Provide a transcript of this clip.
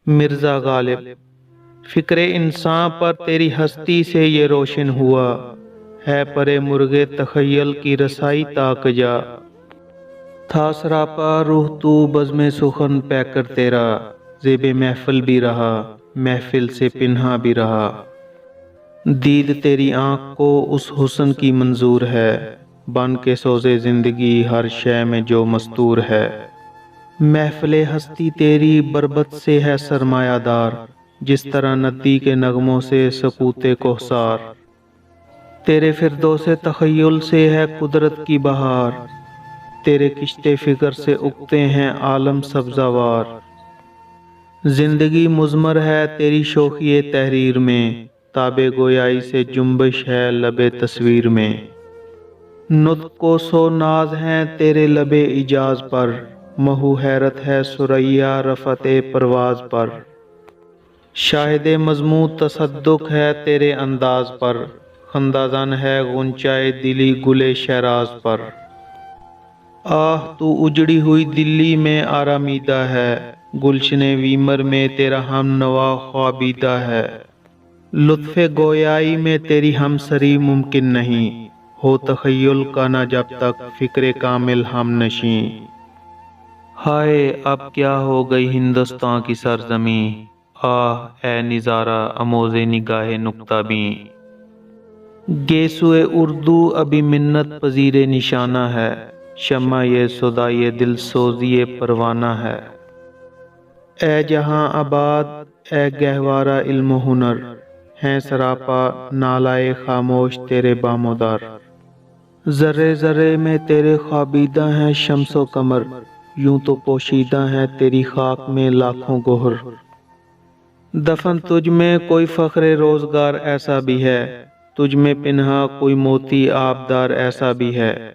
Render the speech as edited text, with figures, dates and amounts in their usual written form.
مرزا غالب۔ فکر انسان پر تیری ہستی سے یہ روشن ہوا، ہے پرے مرغے تخیل کی رسائی تاک جا۔ تھا سراپا روح تو بزم سخن پہ کر تیرا، زیب محفل بھی رہا محفل سے پنہا بھی رہا۔ دید تیری آنکھ کو اس حسن کی منظور ہے، بن کے سوزے زندگی ہر شے میں جو مستور ہے۔ محفل ہستی تیری بربط سے ہے سرمایہ دار، جس طرح ندی کے نغموں سے سکوت کوثر۔ تیرے فردوس تخیل سے ہے قدرت کی بہار، تیرے کشتے فکر سے اگتے ہیں عالم سبزہ وار۔ زندگی مضمر ہے تیری شوخی تحریر میں، تاب گویائی سے جنبش ہے لب تصویر میں۔ نطق و سو ناز ہیں تیرے لب ایجاز پر، محو حیرت ہے ثریا رفعت پرواز پر۔ شاہد مضموں تصدق ہے تیرے انداز پر، خندہ زن ہے غنچۂ دلی گل شیراز پر۔ آہ تو اجڑی ہوئی دلی میں آرامیدہ ہے، گلشن ویمر میں تیرا ہم نوا خوابیدہ ہے۔ لطف گویائی میں تیری ہمسری ممکن نہیں، ہو تخیل کا نہ جب تک فکر کامل ہم نشیں۔ ہائے اب کیا ہو گئی ہندوستاں کی سرزمین، آہ اے نظارہ آموز نگاہ نکتہ بین۔ گیسوئے اردو ابھی منت پذیر نشانہ ہے، شمع یہ سودائے دل سوزی پروانہ ہے۔ اے جہاں آباد اے گہوارہ علم و ہنر، ہیں سراپا نالائے خاموش تیرے بام و در۔ ذرے ذرے میں تیرے خوابیدہ ہیں شمس و قمر، یوں تو پوشیدہ ہیں تیری خاک میں لاکھوں گہر۔ دفن تجھ میں کوئی فخر روزگار ایسا بھی ہے، تجھ میں پنہاں کوئی موتی آبدار ایسا بھی ہے۔